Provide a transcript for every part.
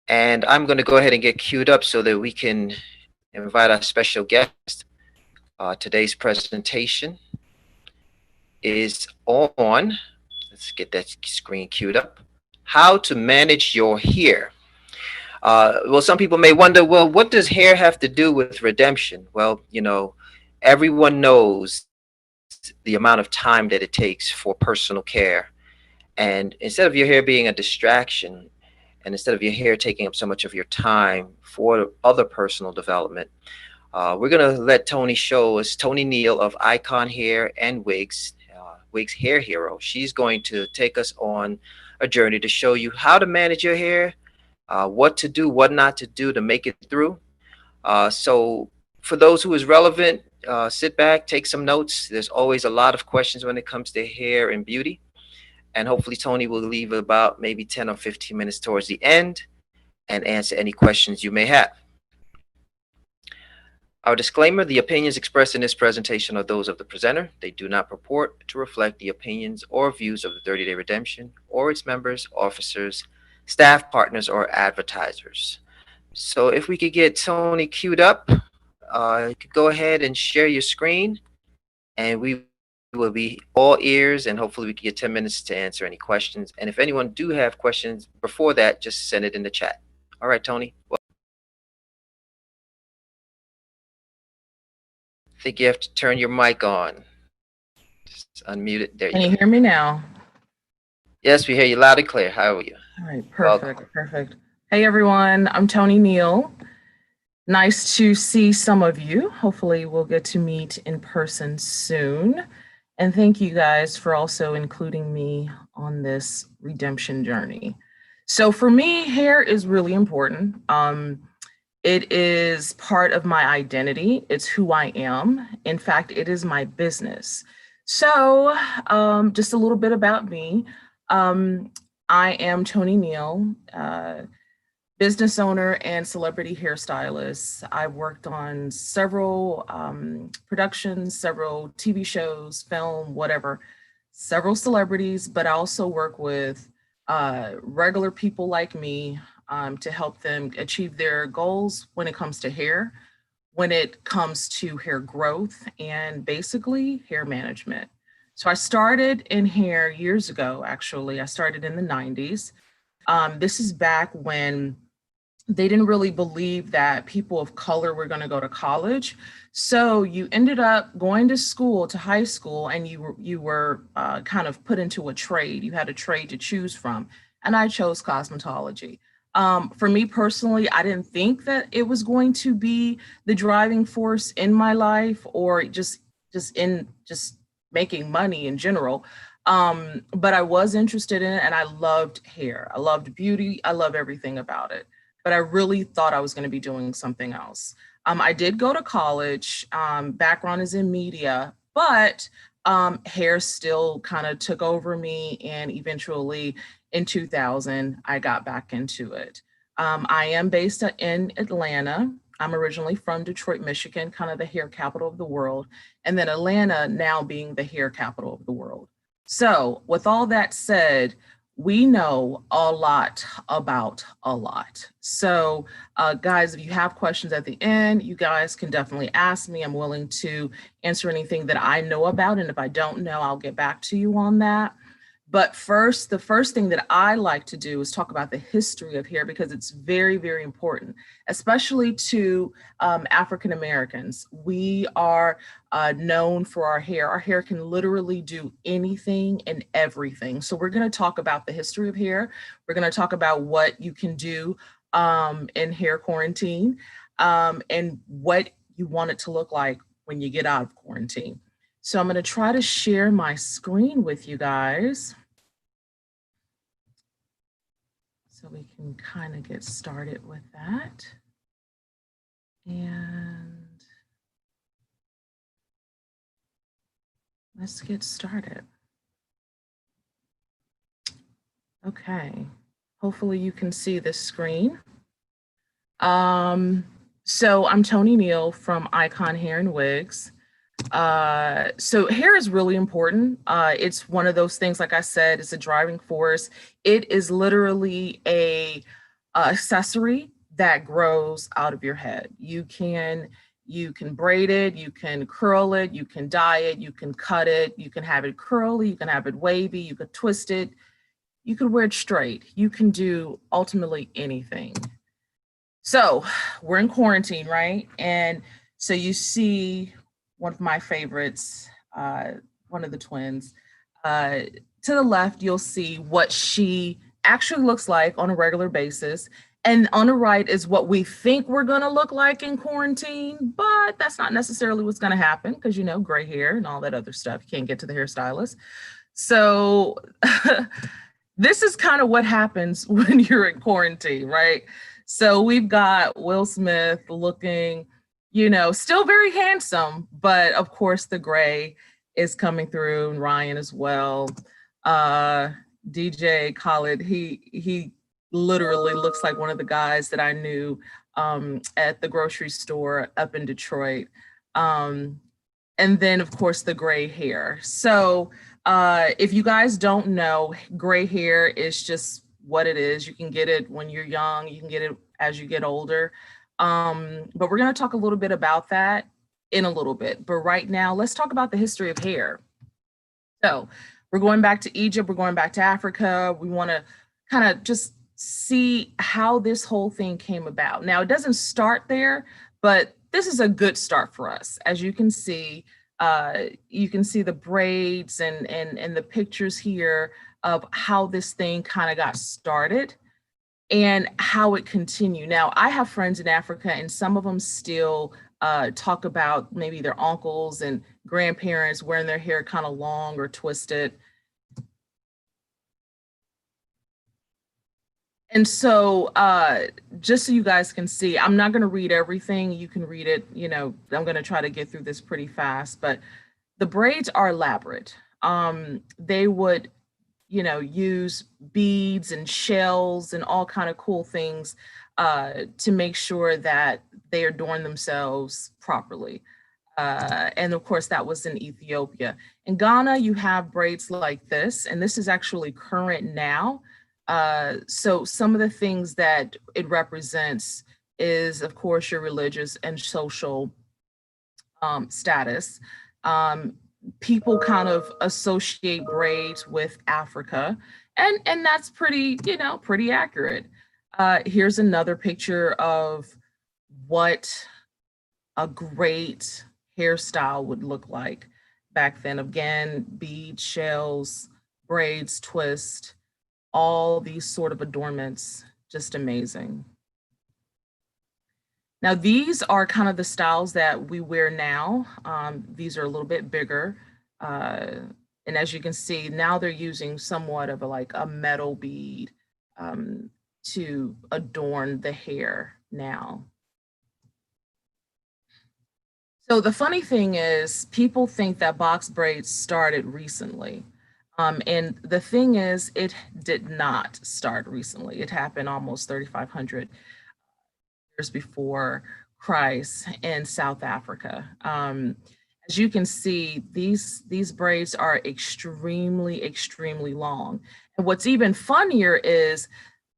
And I'm going to go ahead and get queued up so that we can invite our special guest. Today's presentation is on, let's get that screen queued up, how to manage your hair. Well, some people may wonder, well, what does hair have to do with redemption? Well, everyone knows the amount of time that it takes for personal care. And instead of your hair being a distraction, and instead of your hair taking up so much of your time for other personal development, we're going to let Tony show us, Tony Neal of Icon Hair and Wigs, Wigs Hair Hero. She's going to take us on a journey to show you how to manage your hair, what to do, what not to do to make it through. So for those who is relevant, sit back, take some notes. There's always a lot of questions when it comes to hair and beauty. And hopefully Tony will leave about maybe 10 or 15 minutes towards the end and answer any questions you may have. Our disclaimer: the opinions expressed in this presentation are those of the presenter. They do not purport to reflect the opinions or views of the 30-Day Redemption or its members, officers, staff, partners, or advertisers. So if we could get Tony queued up, you could go ahead and share your screen, and we will be all ears, and hopefully we can get 10 minutes to answer any questions. And if anyone do have questions before that, just send it in the chat. All right, Tony. Well, I think you have to turn your mic on. Just unmute it. There you Can go. you hear me now? Yes, we hear you loud and clear. How are you? All right, Welcome. perfect. Hey everyone, I'm Tony Neal. Nice to see some of you. Hopefully we'll get to meet in person soon. And thank you guys for also including me on this redemption journey. So for me, hair is really important. It is part of my identity. It's who I am. In fact, it is my business. So just a little bit about me. Um, I am Tony Neal, business owner and celebrity hairstylist. I've worked on several productions, several TV shows, film, whatever, several celebrities, but I also work with regular people like me to help them achieve their goals when it comes to hair, when it comes to hair growth, and basically hair management. So I started in hair years ago, actually. I started in the 90s. This is back when they didn't really believe that people of color were going to go to college. So you ended up going to school, to high school, and you were kind of put into a trade. You had a trade to choose from, and I chose cosmetology. For me personally, I didn't think that it was going to be the driving force in my life, or just making money in general. But I was interested in it, and I loved hair. I loved beauty. I love everything about it, but I really thought I was going to be doing something else. I did go to college. Background is in media, but hair still kind of took over me. And eventually in 2000, I got back into it. I am based in Atlanta. I'm originally from Detroit, Michigan, kind of the hair capital of the world. And then Atlanta now being the hair capital of the world. So, with all that said, we know a lot about a lot. So, guys, if you have questions at the end, you guys can definitely ask me. I'm willing to answer anything that I know about. And if I don't know, I'll get back to you on that. But first, the first thing that I like to do is talk about the history of hair, because it's very, very important, especially to African Americans. We are known for our hair. Our hair can literally do anything and everything. So we're going to talk about the history of hair. We're going to talk about what you can do in hair quarantine, and what you want it to look like when you get out of quarantine. So I'm going to try to share my screen with you guys so we can kind of get started with that. And let's get started. Okay, hopefully you can see this screen. So I'm Tony Neal from Icon Hair and Wigs. So hair is really important. It's one of those things, like I said, it's a driving force. It is literally accessory that grows out of your head. You can braid it, you can curl it, you can dye it, you can cut it, you can have it curly, you can have it wavy, you could twist it, you could wear it straight. You can do ultimately anything. So we're in quarantine, right? And so you see one of my favorites, one of the twins. To the left, you'll see what she actually looks like on a regular basis. And on the right is what we think we're gonna look like in quarantine, but that's not necessarily what's gonna happen because, you know, gray hair and all that other stuff. You can't get to the hairstylist. So this is kind of what happens when you're in quarantine, right? So we've got Will Smith looking, you know, still very handsome, but of course the gray is coming through, and Ryan as well. DJ Khaled, he literally looks like one of the guys that I knew at the grocery store up in Detroit. And then of course the gray hair. So if you guys don't know, gray hair is just what it is. You can get it when you're young, you can get it as you get older. But we're going to talk a little bit about that in a little bit. But right now, let's talk about the history of hair. So we're going back to Egypt, we're going back to Africa. We want to kind of just see how this whole thing came about. Now, it doesn't start there, but this is a good start for us. As you can see the braids and the pictures here of how this thing kind of got started and how it continued. Now, I have friends in Africa, and some of them still talk about maybe their uncles and grandparents wearing their hair kind of long or twisted. And so just so you guys can see, I'm not going to read everything. You can read it. You know, I'm going to try to get through this pretty fast, but the braids are elaborate. They would, you know, use beads and shells and all kind of cool things to make sure that they adorn themselves properly. And of course, that was in Ethiopia. In Ghana, you have braids like this, and this is actually current now. So some of the things that it represents is, of course, your religious and social status. People kind of associate braids with Africa, and that's pretty, you know, pretty accurate. Here's another picture of what a great hairstyle would look like back then. Again, beads, shells, braids, twist, all these sort of adornments, just amazing. Now, these are kind of the styles that we wear now. These are a little bit bigger. And as you can see, now they're using somewhat of a metal bead to adorn the hair now. So the funny thing is, people think that box braids started recently. And the thing is, it did not start recently. It happened almost 3,500 years before Christ in South Africa. As you can see, these braids are extremely, extremely long. And what's even funnier is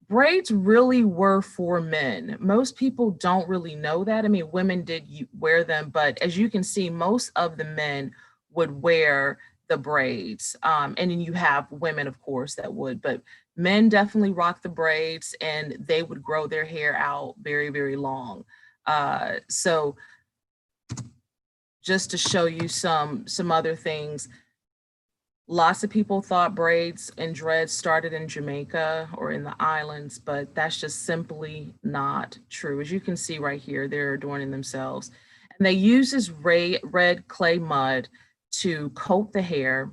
braids really were for men. Most people don't really know that. I mean, women did wear them, but as you can see, most of the men would wear the braids. And then you have women, of course, that would, but men definitely rock the braids, and they would grow their hair out very, very long. So just to show you some other things, lots of people thought braids and dreads started in Jamaica or in the islands, but that's just simply not true. As you can see right here, they're adorning themselves. And they use this red clay mud to coat the hair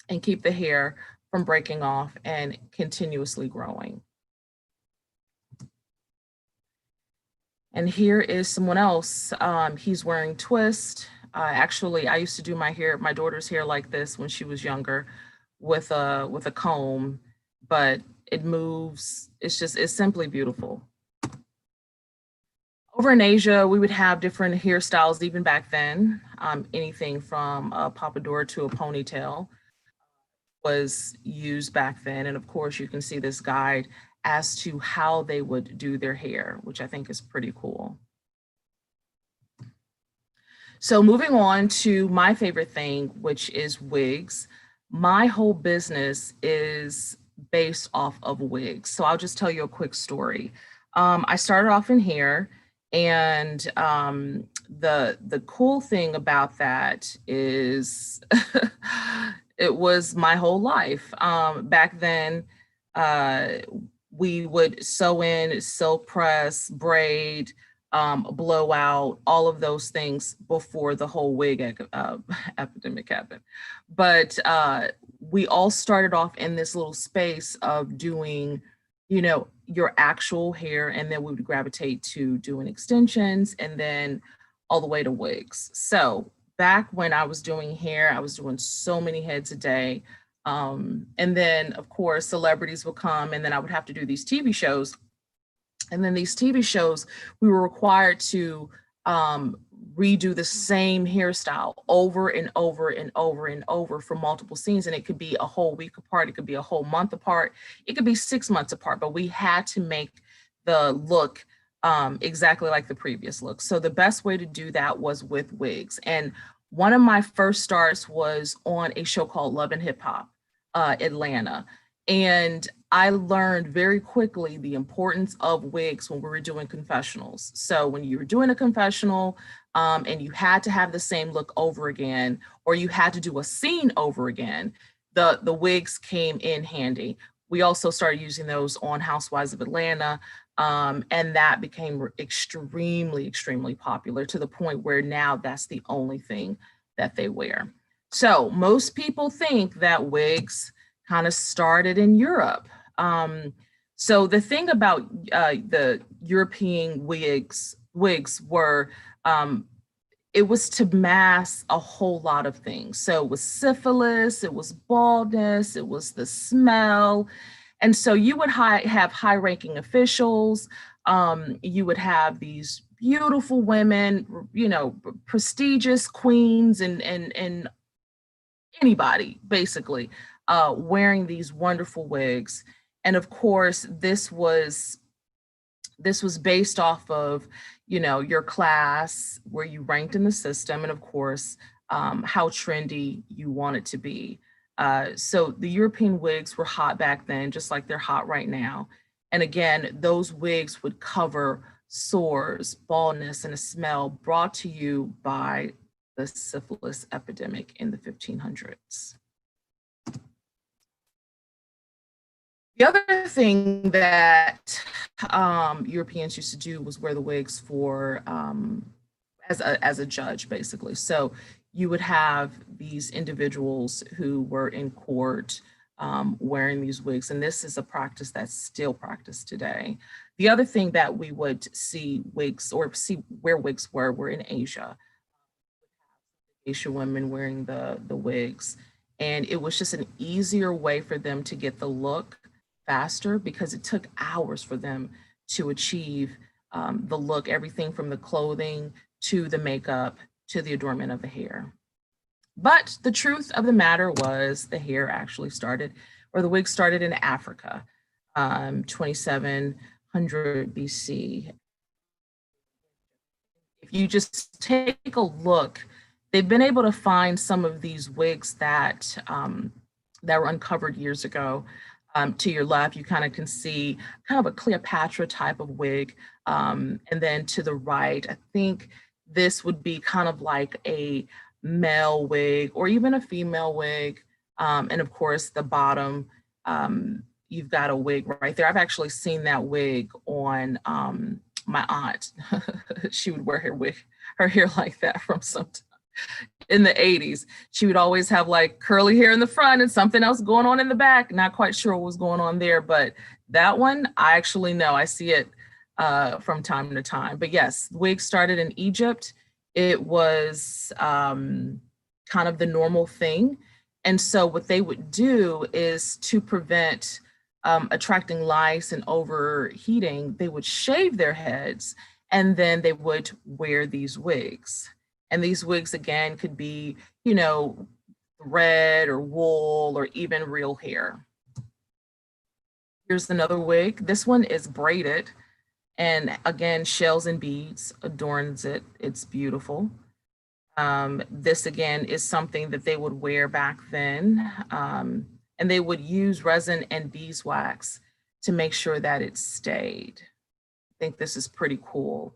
and keep the hair from breaking off and continuously growing. And here is someone else. He's wearing twist. Actually, I used to do my daughter's hair like this when she was younger with a comb, but it moves. It's simply beautiful. Over in Asia, we would have different hairstyles even back then. Anything from a pompadour to a ponytail was used back then. And of course, you can see this guide as to how they would do their hair, which I think is pretty cool. So moving on to my favorite thing, which is wigs. My whole business is based off of wigs. So I'll just tell you a quick story. I started off in hair, and the cool thing about that is it was my whole life. Back then, we would sew in, silk press, braid, blow out, all of those things before the whole wig epidemic happened. But we all started off in this little space of doing, you know, your actual hair, and then we would gravitate to doing extensions and then all the way to wigs. So back when I was doing hair, I was doing so many heads a day. And then of course celebrities would come, and then I would have to do these TV shows. And then these TV shows, we were required to redo the same hairstyle over and over and over and over for multiple scenes. And it could be a whole week apart, it could be a whole month apart, it could be 6 months apart, but we had to make the look exactly like the previous look. So the best way to do that was with wigs. And one of my first starts was on a show called Love and Hip Hop, Atlanta. And I learned very quickly the importance of wigs when we were doing confessionals. So when you were doing a confessional and you had to have the same look over again, or you had to do a scene over again, the wigs came in handy. We also started using those on Housewives of Atlanta, and that became extremely, extremely popular, to the point where now that's the only thing that they wear. So most people think that wigs kind of started in Europe. So the thing about the European wigs were, it was to mask a whole lot of things. So it was syphilis, it was baldness, it was the smell. And so you would have high-ranking officials, you would have these beautiful women, you know, prestigious queens, and anybody basically wearing these wonderful wigs. And of course, this was based off of, you know, your class, where you ranked in the system, and of course, how trendy you want it to be. So the European wigs were hot back then, just like they're hot right now. And again, those wigs would cover sores, baldness, and a smell brought to you by the syphilis epidemic in the 1500s. The other thing that Europeans used to do was wear the wigs for as a judge, basically. So you would have these individuals who were in court wearing these wigs, and this is a practice that's still practiced today. The other thing that we would see wigs, or see where wigs were in Asia. Asian women wearing the wigs, and it was just an easier way for them to get the look faster, because it took hours for them to achieve the look, everything from the clothing to the makeup to the adornment of the hair. But the truth of the matter was, the hair actually started, or the wig started, in Africa, 2700 BC. If you just take a look, they've been able to find some of these wigs that that were uncovered years ago. To your left, you kind of can see kind of a Cleopatra type of wig. And then to the right, I think this would be kind of like a male wig, or even a female wig. And of course, the bottom, you've got a wig right there. I've actually seen that wig on my aunt. She would wear her hair like that from some time. In the 80s, she would always have like curly hair in the front and something else going on in the back. Not quite sure what was going on there, but that one, I actually know. I see it from time to time. But yes, wigs started in Egypt. It was kind of the normal thing. And so what they would do is, to prevent attracting lice and overheating, they would shave their heads, and then they would wear these wigs. And these wigs, again, could be, you know, thread or wool, or even real hair. Here's another wig. This one is braided. And again, shells and beads adorns it. It's beautiful. This again is something that they would wear back then. And they would use resin and beeswax to make sure that it stayed. I think this is pretty cool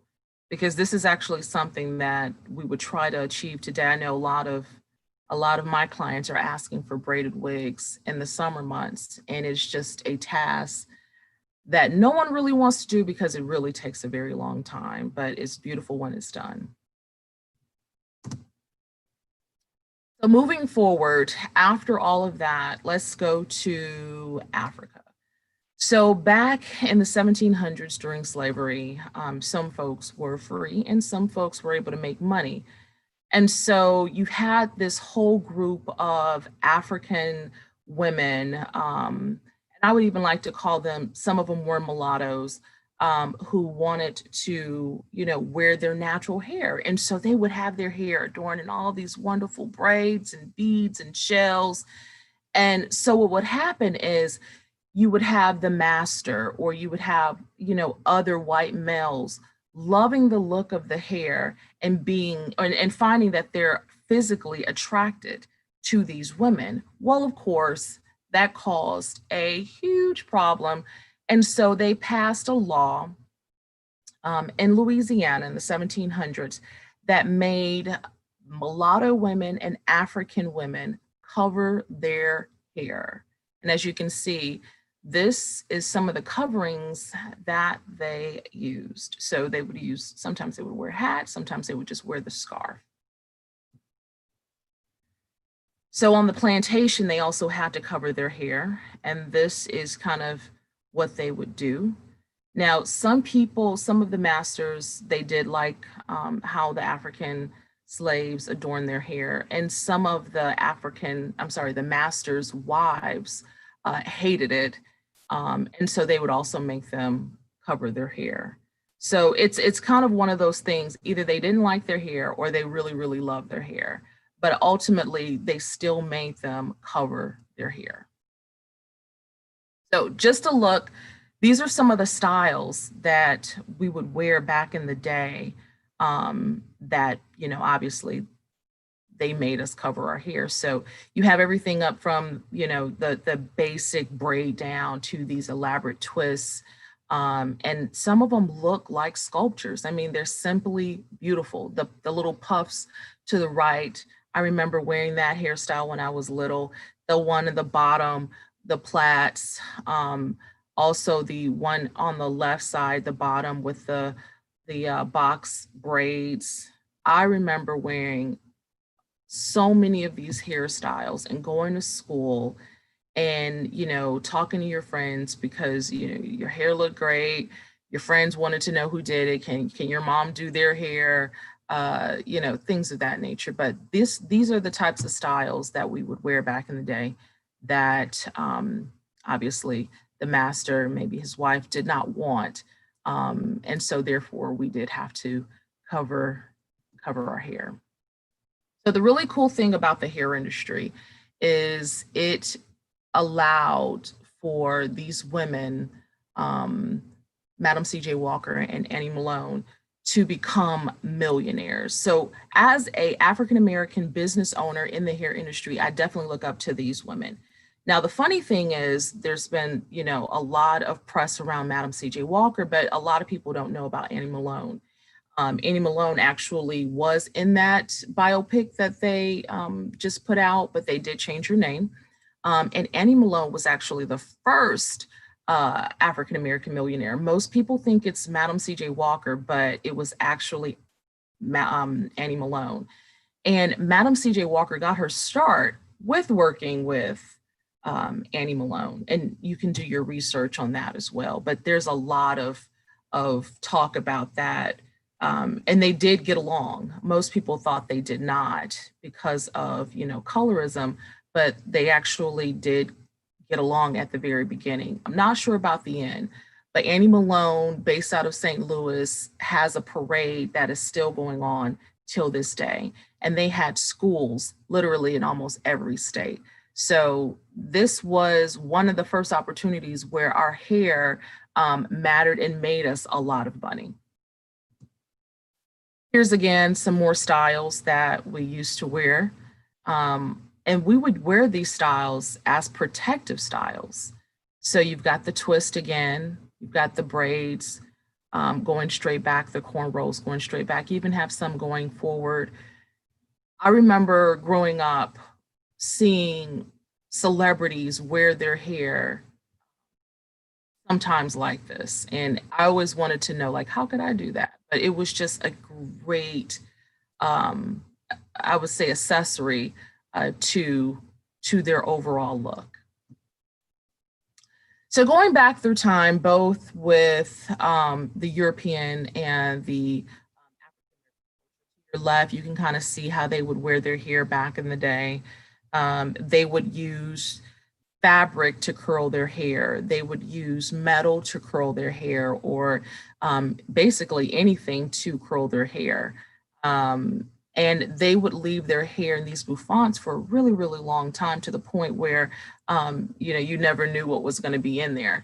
because this is actually something that we would try to achieve today. I know a lot of my clients are asking for braided wigs in the summer months, and it's just a task that no one really wants to do because it really takes a very long time, but it's beautiful when it's done. So moving forward, after all of that, let's go to Africa. So back in the 1700s during slavery, some folks were free and some folks were able to make money. And so you had this whole group of African women, and I would even like to call them, some of them were mulattoes, who wanted to, wear their natural hair. And so they would have their hair adorned in all these wonderful braids and beads and shells. And so what would happen is you would have the master, or you would have, other white males loving the look of the hair and finding that they're physically attracted to these women. Well, of course, that caused a huge problem. And so they passed a law in Louisiana in the 1700s that made mulatto women and African women cover their hair. And as you can see, this is some of the coverings that they used. So they would use, sometimes they would wear hats, sometimes they would just wear the scarf. So on the plantation, they also had to cover their hair. And this is kind of what they would do. Now, some people, some of the masters, they did like how the African slaves adorned their hair. And some of the the masters' wives hated it. And so they would also make them cover their hair. So it's kind of one of those things, either they didn't like their hair or they really, really loved their hair, but ultimately they still made them cover their hair. So just a look, these are some of the styles that we would wear back in the day that, obviously they made us cover our hair. So you have everything up from, the basic braid down to these elaborate twists. And some of them look like sculptures. I mean, they're simply beautiful. The little puffs to the right, I remember wearing that hairstyle when I was little. The one at the bottom, the plaits, also the one on the left side, the bottom with the box braids. I remember wearing so many of these hairstyles and going to school and, talking to your friends because, your hair looked great. Your friends wanted to know who did it. Can your mom do their hair? Things of that nature. But these are the types of styles that we would wear back in the day that obviously the master, maybe his wife, did not want. And so therefore we did have to cover our hair. So the really cool thing about the hair industry is it allowed for these women, Madam C.J. Walker and Annie Malone, to become millionaires. So as a African-American business owner in the hair industry, I definitely look up to these women. Now, the funny thing is there's been, a lot of press around Madam C.J. Walker, but a lot of people don't know about Annie Malone. Annie Malone actually was in that biopic that they just put out, but they did change her name. And Annie Malone was actually the first African-American millionaire. Most people think it's Madam C.J. Walker, but it was actually Annie Malone. And Madam C.J. Walker got her start with working with Annie Malone. And you can do your research on that as well. But there's a lot of talk about that. And they did get along. Most people thought they did not because of, colorism, but they actually did get along at the very beginning. I'm not sure about the end, but Annie Malone, based out of St. Louis, has a parade that is still going on till this day. And they had schools literally in almost every state. So this was one of the first opportunities where our hair mattered and made us a lot of money. Here's again some more styles that we used to wear. And we would wear these styles as protective styles. So you've got the twist again, you've got the braids going straight back, the cornrows going straight back, you even have some going forward. I remember growing up seeing celebrities wear their hair sometimes like this. And I always wanted to know, like, how could I do that? But it was just a great, I would say, accessory to their overall look. So going back through time, both with the European and the left, you can kind of see how they would wear their hair back in the day. They would use fabric to curl their hair. They would use metal to curl their hair, or basically anything to curl their hair. And they would leave their hair in these bouffants for a really, really long time, to the point where, you never knew what was going to be in there.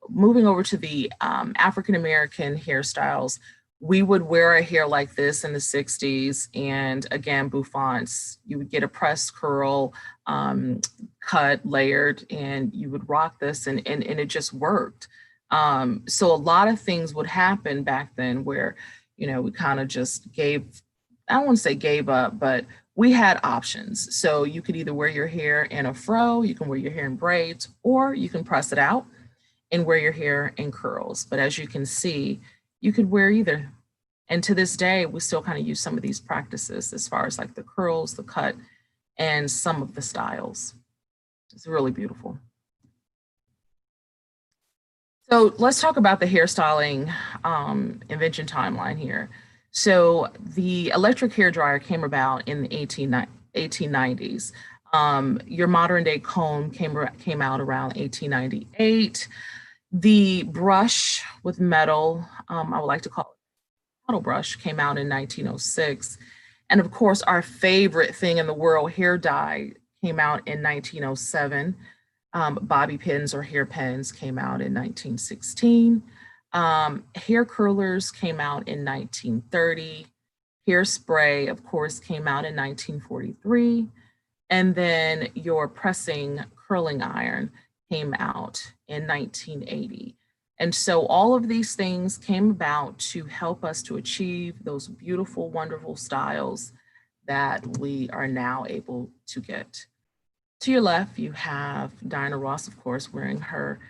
Moving over to the African-American hairstyles, we would wear our hair like this in the 60s. And again, bouffants, you would get a pressed curl, cut, layered, and you would rock this, and it just worked. So a lot of things would happen back then where, we kind of just gave, I don't want to say gave up, but we had options. So you could either wear your hair in a fro, you can wear your hair in braids, or you can press it out and wear your hair in curls. But as you can see, you could wear either. And to this day, we still kind of use some of these practices as far as like the curls, the cut, and some of the styles. It's really beautiful. So let's talk about the hairstyling invention timeline here. So the electric hair dryer came about in the 1890s. Your modern day comb came out around 1898. The brush with metal, I would like to call it metal brush, came out in 1906. And of course, our favorite thing in the world, hair dye, came out in 1907. Bobby pins or hairpins came out in 1916. Hair curlers came out in 1930. Hairspray, of course, came out in 1943. And then your pressing curling iron came out in 1980. And so all of these things came about to help us to achieve those beautiful, wonderful styles that we are now able to get. To your left, you have Diana Ross, of course, wearing her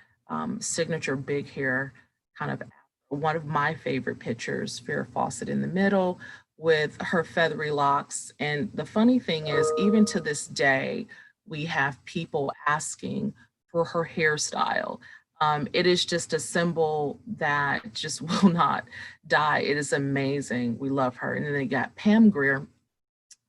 signature big hair, kind of one of my favorite pictures, Farrah Fawcett in the middle with her feathery locks. And the funny thing is, even to this day, we have people asking for her hairstyle. It is just a symbol that just will not die. It is amazing. We love her. And then they got Pam Grier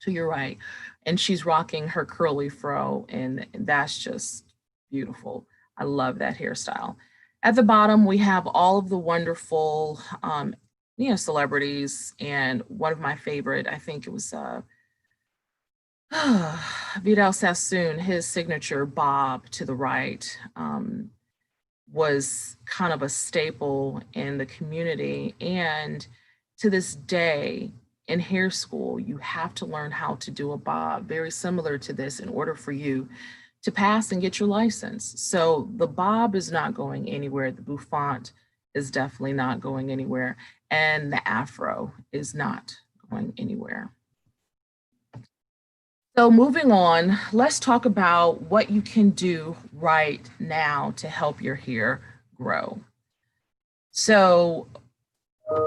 to your right, and she's rocking her curly fro, and that's just beautiful. I love that hairstyle. At the bottom, we have all of the wonderful, celebrities, and one of my favorite, I think it was Vidal Sassoon, his signature bob to the right, was kind of a staple in the community. And to this day, in hair school, you have to learn how to do a bob very similar to this in order for you to pass and get your license. So the bob is not going anywhere. The bouffant is definitely not going anywhere. And the afro is not going anywhere. So moving on, let's talk about what you can do right now to help your hair grow. So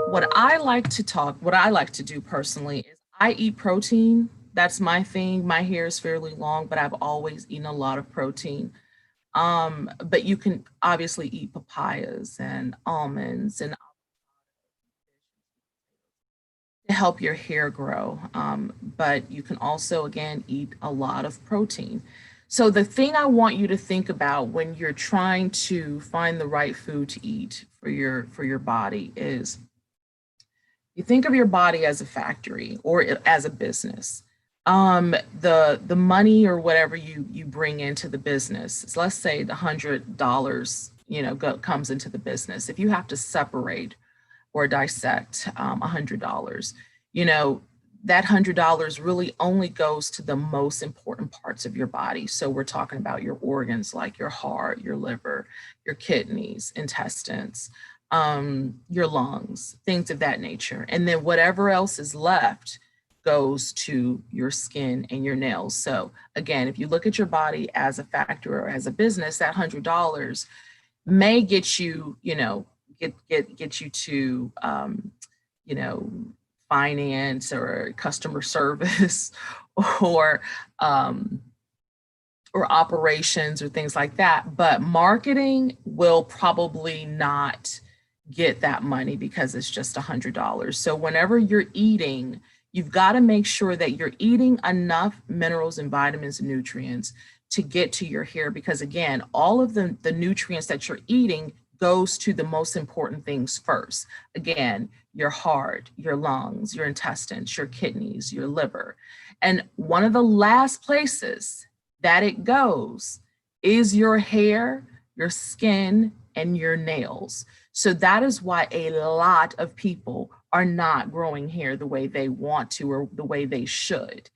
what I like to do personally is I eat protein. That's my thing. My hair is fairly long, but I've always eaten a lot of protein. But you can obviously eat papayas and almonds and to help your hair grow. But you can also, again, eat a lot of protein. So the thing I want you to think about when you're trying to find the right food to eat for your body is, you think of your body as a factory or as a business. The money or whatever you bring into the business, so let's say the $100, comes into the business. If you have to separate or dissect $100, you know, that $100 really only goes to the most important parts of your body. So we're talking about your organs like your heart, your liver, your kidneys, intestines, your lungs, things of that nature. And then whatever else is left goes to your skin and your nails. So again, if you look at your body as a factory or as a business, that $100 may get you, get you to, you know, finance or customer service or um, or operations or things like that. But marketing will probably not get that money because it's just $100. So whenever you're eating, you've got to make sure that you're eating enough minerals and vitamins and nutrients to get to your hair, because again, all of the nutrients that you're eating goes to the most important things first. Again, your heart, your lungs, your intestines, your kidneys, your liver. And one of the last places that it goes is your hair, your skin, and your nails. So that is why a lot of people are not growing hair the way they want to or the way they should.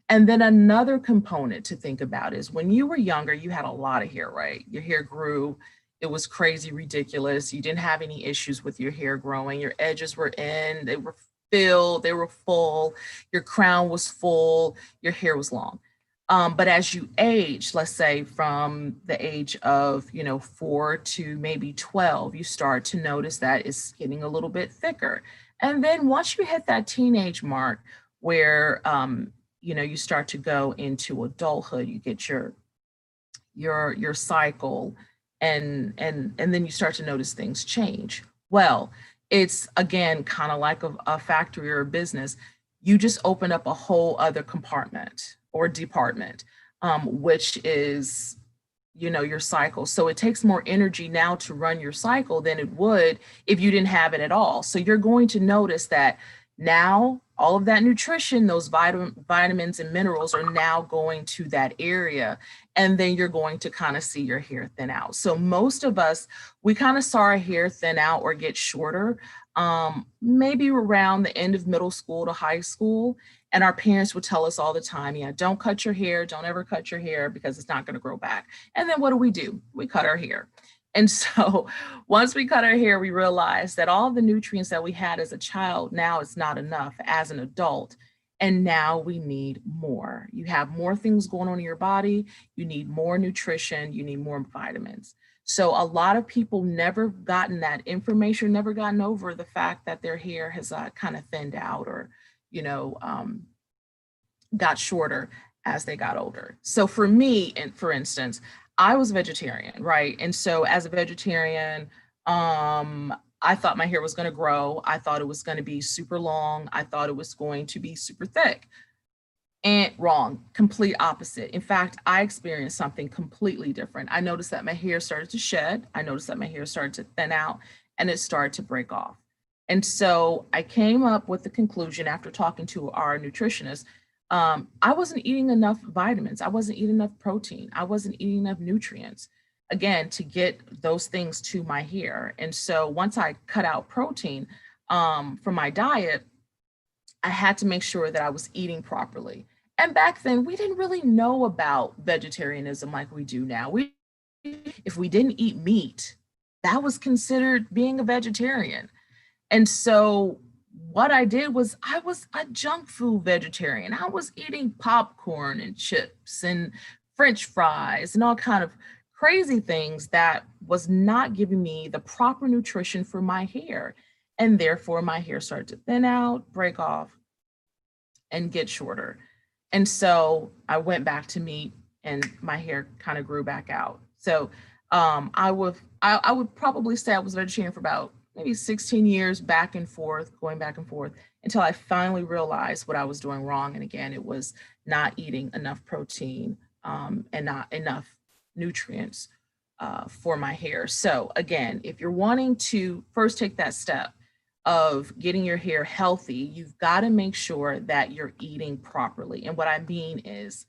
And then another component to think about is when you were younger, you had a lot of hair, right? Your hair grew, it was crazy, ridiculous. You didn't have any issues with your hair growing. Your edges were in, they were filled, they were full, your crown was full, your hair was long. But as you age, let's say from the age of, 4 to maybe 12, you start to notice that it's getting a little bit thicker. And then once you hit that teenage mark where, you start to go into adulthood, you get your cycle and then you start to notice things change. Well, it's again, kind of like a factory or a business. You just open up a whole other compartment or department, which is, your cycle. So it takes more energy now to run your cycle than it would if you didn't have it at all. So you're going to notice that now all of that nutrition, those vitamins and minerals are now going to that area. And then you're going to kind of see your hair thin out. So most of us, we kind of saw our hair thin out or get shorter, maybe around the end of middle school to high school. And our parents would tell us all the time, yeah, don't cut your hair, don't ever cut your hair because it's not going to grow back. And then what do? We cut our hair. And so once we cut our hair, we realized that all the nutrients that we had as a child, now it's not enough as an adult. And now we need more. You have more things going on in your body. You need more nutrition. You need more vitamins. So a lot of people never gotten that information, never gotten over the fact that their hair has kind of thinned out or, got shorter as they got older. So for me, and for instance, I was vegetarian, right? And so as a vegetarian, I thought my hair was going to grow. I thought it was going to be super long. I thought it was going to be super thick. And wrong, complete opposite. In fact, I experienced something completely different. I noticed that my hair started to shed. I noticed that my hair started to thin out and it started to break off. And so I came up with the conclusion after talking to our nutritionist, I wasn't eating enough vitamins. I wasn't eating enough protein. I wasn't eating enough nutrients, again, to get those things to my hair. And so once I cut out protein from my diet, I had to make sure that I was eating properly. And back then, we didn't really know about vegetarianism like we do now. If we didn't eat meat, that was considered being a vegetarian. And so what I did was I was a junk food vegetarian. I was eating popcorn and chips and French fries and all kind of crazy things that was not giving me the proper nutrition for my hair. And therefore my hair started to thin out, break off, and get shorter. And so I went back to meat and my hair kind of grew back out. So I would probably say I was vegetarian for about maybe 16 years, back and forth, going back and forth, until I finally realized what I was doing wrong. And again, it was not eating enough protein and not enough nutrients for my hair. So again, if you're wanting to first take that step of getting your hair healthy, you've got to make sure that you're eating properly. And what I mean is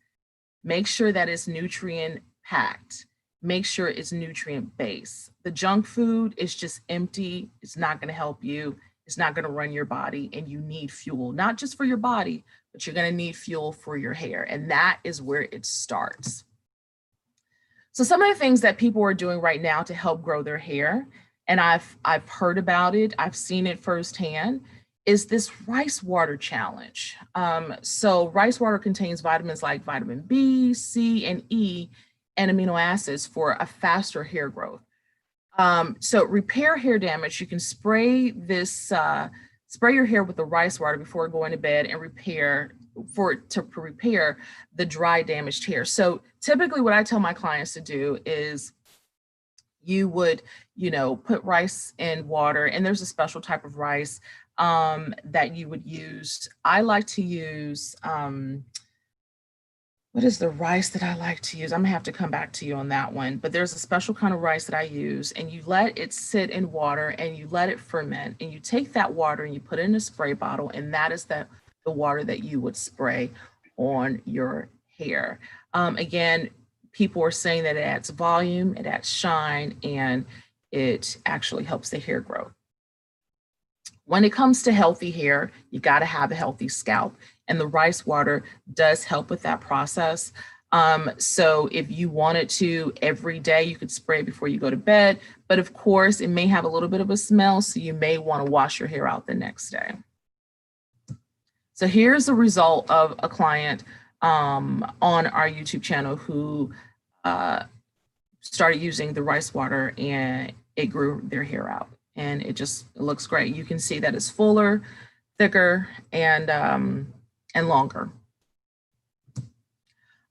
make sure that it's nutrient packed. Make sure it's nutrient based. The junk food is just empty. It's not going to help you. It's not going to run your body, and you need fuel, not just for your body, but you're going to need fuel for your hair. And that is where it starts. So some of the things that people are doing right now to help grow their hair, and I've heard about it, I've seen it firsthand, is this rice water challenge. So rice water contains vitamins like vitamin B, C, and E, and amino acids for a faster hair growth. So repair hair damage, you can spray this, spray your hair with the rice water before going to bed and repair the dry damaged hair. So typically what I tell my clients to do is you would, put rice in water, and there's a special type of rice that you would use. I like to use, what is the rice that I like to use? I'm gonna have to come back to you on that one, but there's a special kind of rice that I use, and you let it sit in water and you let it ferment, and you take that water and you put it in a spray bottle, and that is the water that you would spray on your hair. Again, people are saying that it adds volume, it adds shine, and it actually helps the hair grow. When it comes to healthy hair, you got to have a healthy scalp, and the rice water does help with that process. So if you wanted to every day, you could spray it before you go to bed, but of course it may have a little bit of a smell, so you may want to wash your hair out the next day. So here's the result of a client on our YouTube channel who started using the rice water, and it grew their hair out, and it looks great. You can see that it's fuller, thicker, and longer.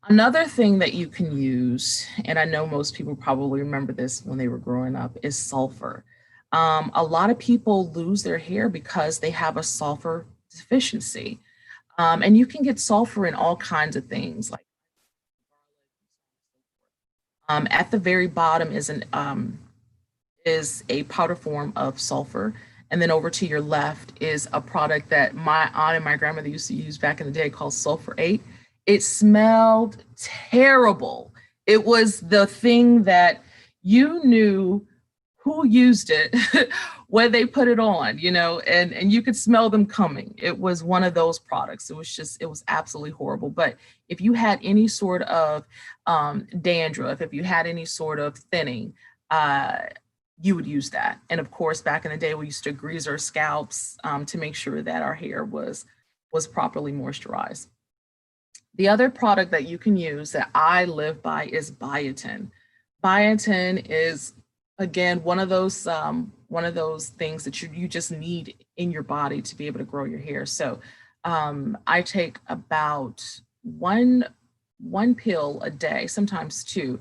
Another thing that you can use, and I know most people probably remember this when they were growing up, is sulfur. A lot of people lose their hair because they have a sulfur deficiency. And you can get sulfur in all kinds of things. Like at the very bottom is a powder form of sulfur. And then over to your left is a product that my aunt and my grandmother used to use back in the day called Sulfur 8. It smelled terrible. It was the thing that you knew who used it when they put it on, and you could smell them coming. It was one of those products. It was absolutely horrible. But if you had any sort of dandruff, if you had any sort of thinning, you would use that. And of course, back in the day, we used to grease our scalps to make sure that our hair was properly moisturized. The other product that you can use that I live by is biotin. Biotin is, again, one of those things that you just need in your body to be able to grow your hair. So I take about one pill a day, sometimes two.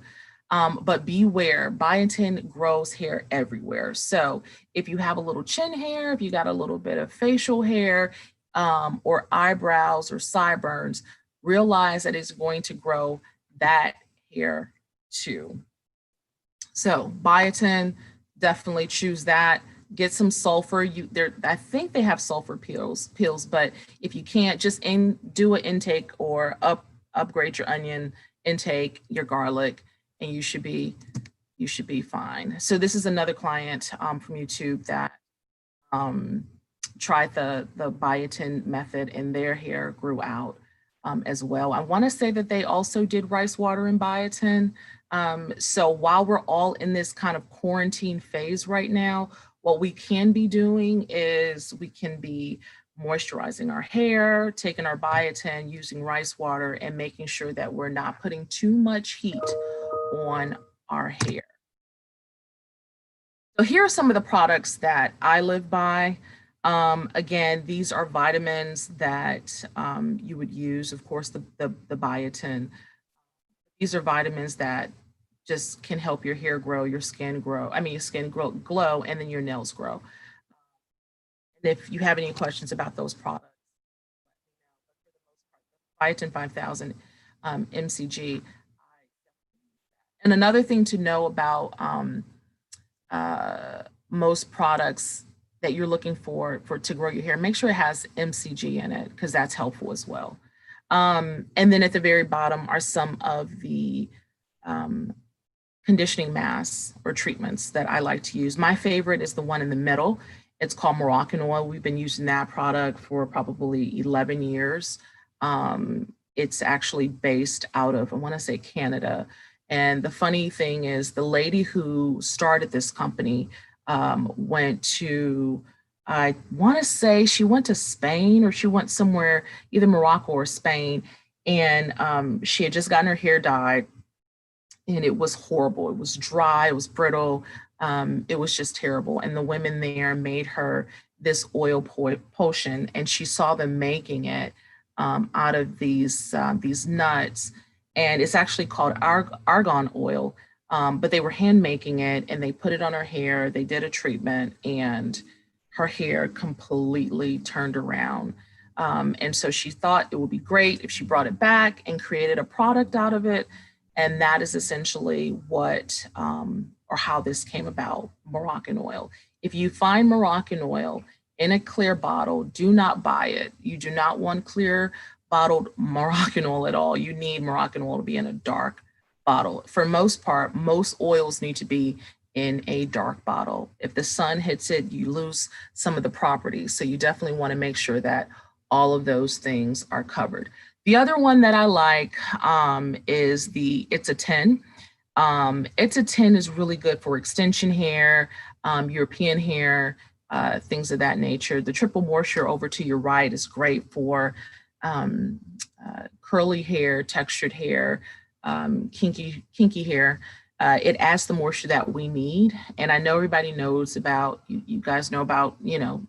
But beware, biotin grows hair everywhere. So if you have a little chin hair, if you got a little bit of facial hair, or eyebrows or sideburns, realize that it's going to grow that hair too. So biotin, definitely choose that. Get some sulfur. I think they have sulfur pills, but if you can't, just do an intake or upgrade your onion intake, your garlic, and you should be fine. So this is another client from YouTube that tried the biotin method, and their hair grew out as well. I want to say that they also did rice water and biotin. So while we're all in this kind of quarantine phase right now, what we can be doing is we can be moisturizing our hair, taking our biotin, using rice water, and making sure that we're not putting too much heat on our hair. So here are some of the products that I live by. Again, these are vitamins that you would use, of course, the biotin. These are vitamins that just can help your hair grow, your skin glow, and then your nails grow. And if you have any questions about those products, Biotin 5000 MCG. And another thing to know about most products that you're looking for to grow your hair, make sure it has MCG in it, because that's helpful as well. And then at the very bottom are some of the conditioning masks or treatments that I like to use. My favorite is the one in the middle. It's called Moroccan-Oil. We've been using that product for probably 11 years. It's actually based out of, I want to say, Canada. And the funny thing is, the lady who started this company went to, I want to say she went to Spain, or she went somewhere, either Morocco or Spain. And she had just gotten her hair dyed, and it was horrible. It was dry, it was brittle. It was just terrible. And the women there made her this oil potion, and she saw them making it out of these nuts. And it's actually called argan oil, but they were hand making it, and they put it on her hair. They did a treatment, and her hair completely turned around. And so she thought it would be great if she brought it back and created a product out of it. And that is essentially what, or how this came about, Moroccan-Oil. If you find Moroccan-Oil in a clear bottle, do not buy it. You do not want clear bottled Moroccan-Oil at all. You need Moroccan-Oil to be in a dark bottle. For most part, most oils need to be in a dark bottle. If the sun hits it, you lose some of the properties. So you definitely want to make sure that all of those things are covered. The other one that I like is the It's a 10. It's a 10 is really good for extension hair, European hair, things of that nature. The Triple Moisture over to your right is great for curly hair, textured hair, kinky hair. It adds the moisture that we need. And I know everybody knows about, you guys know about,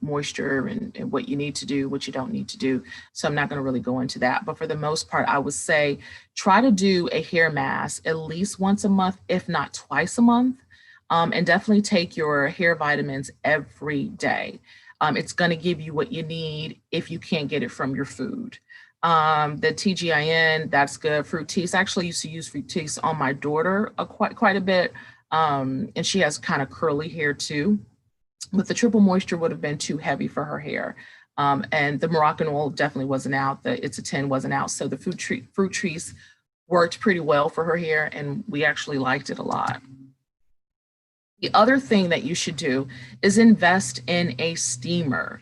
moisture and what you need to do, what you don't need to do. So I'm not going to really go into that. But for the most part, I would say try to do a hair mask at least once a month, if not twice a month. And definitely take your hair vitamins every day. It's going to give you what you need if you can't get it from your food. The TGIN, that's good. Fructis, I actually used to use Fructis on my daughter quite a bit. And she has kind of curly hair too. But the Triple Moisture would have been too heavy for her hair. And the Moroccan-Oil definitely wasn't out. The It's a 10 wasn't out. So the Fructis worked pretty well for her hair, and we actually liked it a lot. The other thing that you should do is invest in a steamer.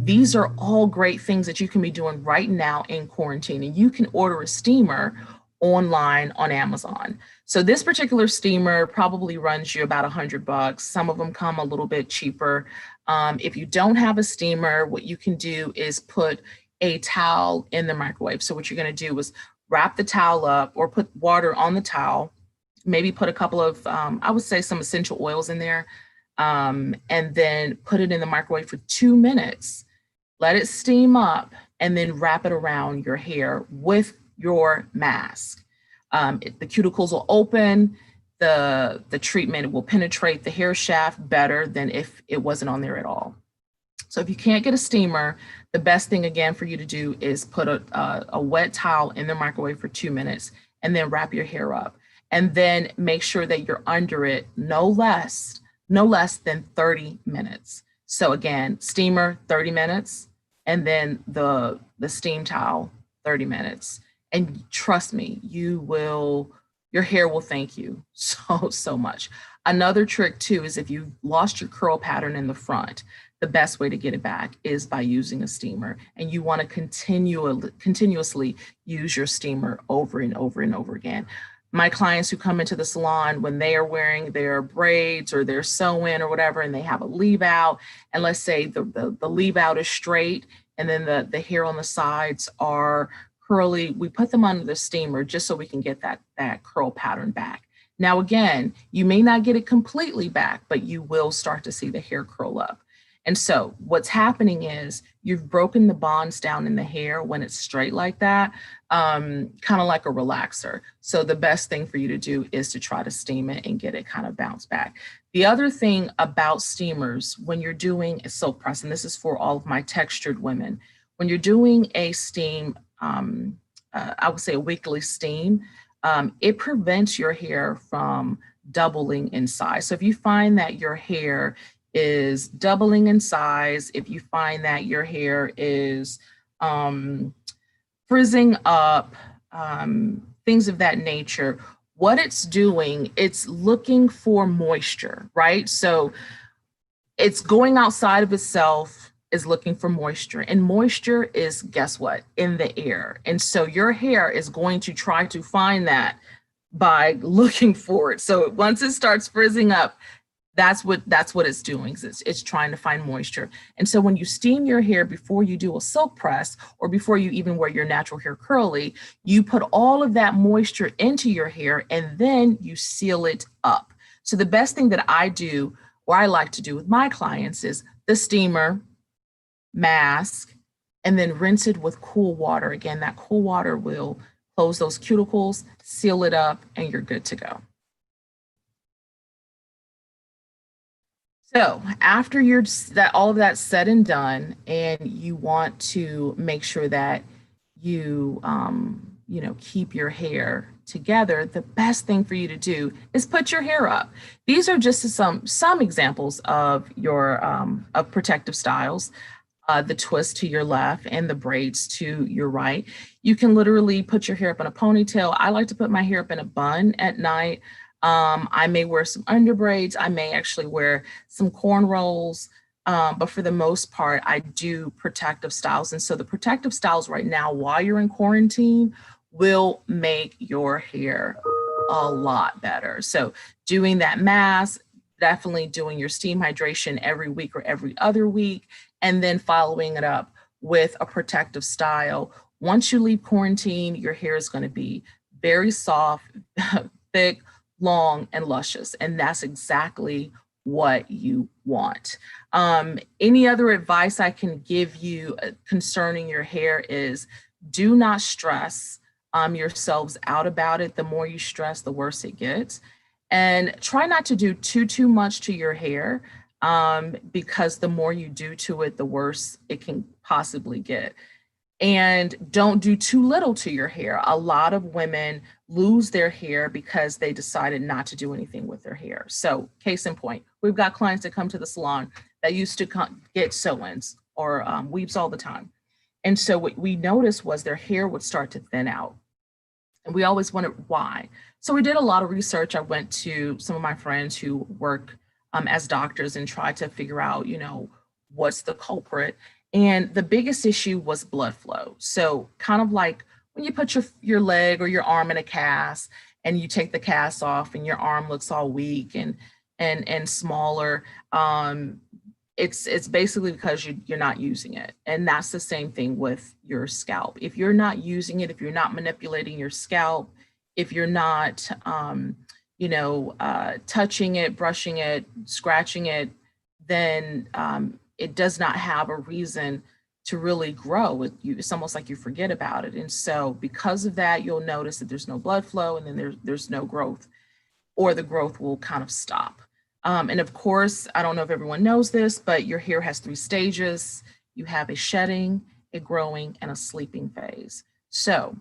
These are all great things that you can be doing right now in quarantine, and you can order a steamer online on Amazon. So this particular steamer probably runs you about $100. Some of them come a little bit cheaper. If you don't have a steamer, what you can do is put a towel in the microwave. So what you're going to do is wrap the towel up, or put water on the towel, maybe put a couple of, I would say, some essential oils in there, and then put it in the microwave for 2 minutes. Let it steam up, and then wrap it around your hair with your mask. The cuticles will open, the treatment will penetrate the hair shaft better than if it wasn't on there at all. So if you can't get a steamer, the best thing again for you to do is put a wet towel in the microwave for 2 minutes, and then wrap your hair up. And then make sure that you're under it no less than 30 minutes. So again, steamer 30 minutes, and then the steam towel 30 minutes. And trust me, your hair will thank you so much. Another trick too is if you lost your curl pattern in the front, the best way to get it back is by using a steamer. And you want to continuously use your steamer over and over and over again. My clients who come into the salon, when they are wearing their braids or their sew-in or whatever, and they have a leave out, and let's say the leave out is straight, and then the hair on the sides are curly, we put them under the steamer just so we can get that curl pattern back. Now, again, you may not get it completely back, but you will start to see the hair curl up. And so what's happening is you've broken the bonds down in the hair when it's straight like that, kind of like a relaxer. So the best thing for you to do is to try to steam it and get it kind of bounce back. The other thing about steamers, when you're doing a silk press, and this is for all of my textured women, when you're doing a steam, I would say a weekly steam, it prevents your hair from doubling in size. So if you find that your hair is doubling in size, if you find that your hair is frizzing up, things of that nature, what it's doing, it's looking for moisture, right? So it's going outside of itself, is looking for moisture, and moisture is, guess what, in the air. And so your hair is going to try to find that by looking for it. So once it starts frizzing up, that's what it's doing. It's trying to find moisture. And so when you steam your hair before you do a silk press, or before you even wear your natural hair curly, you put all of that moisture into your hair and then you seal it up. So the best thing that I do, or I like to do with my clients, is the steamer, mask, and then rinse it with cool water. Again, that cool water will close those cuticles, seal it up, and you're good to go. So after all of that's said and done, and you want to make sure that you keep your hair together, the best thing for you to do is put your hair up. These are just some examples of your of protective styles. The twist to your left and the braids to your right. You can literally put your hair up in a ponytail. I like to put my hair up in a bun at night. I may wear some under braids. I may actually wear some cornrows. But for the most part, I do protective styles. And so the protective styles right now, while you're in quarantine, will make your hair a lot better. So doing that mask, definitely doing your steam hydration every week or every other week, and then following it up with a protective style. Once you leave quarantine, your hair is going to be very soft, thick, long, and luscious. And that's exactly what you want. Any other advice I can give you concerning your hair is, do not stress yourselves out about it. The more you stress, the worse it gets. And try not to do too much to your hair, because the more you do to it, the worse it can possibly get. And don't do too little to your hair. A lot of women lose their hair because they decided not to do anything with their hair. So case in point, we've got clients that come to the salon that used to get sew-ins or weaves all the time. And so what we noticed was their hair would start to thin out. And we always wondered why. So we did a lot of research. I went to some of my friends who work as doctors and tried to figure out, what's the culprit. And the biggest issue was blood flow. So kind of like when you put your leg or your arm in a cast and you take the cast off and your arm looks all weak and smaller, it's basically because you're not using it. And that's the same thing with your scalp. If you're not using it, if you're not manipulating your scalp, if you're not, touching it, brushing it, scratching it, then it does not have a reason to really grow. It's almost like you forget about it. And so because of that, you'll notice that there's no blood flow, and then there's no growth, or the growth will kind of stop. And of course, I don't know if everyone knows this, but your hair has 3 stages. You have a shedding, a growing, and a sleeping phase. So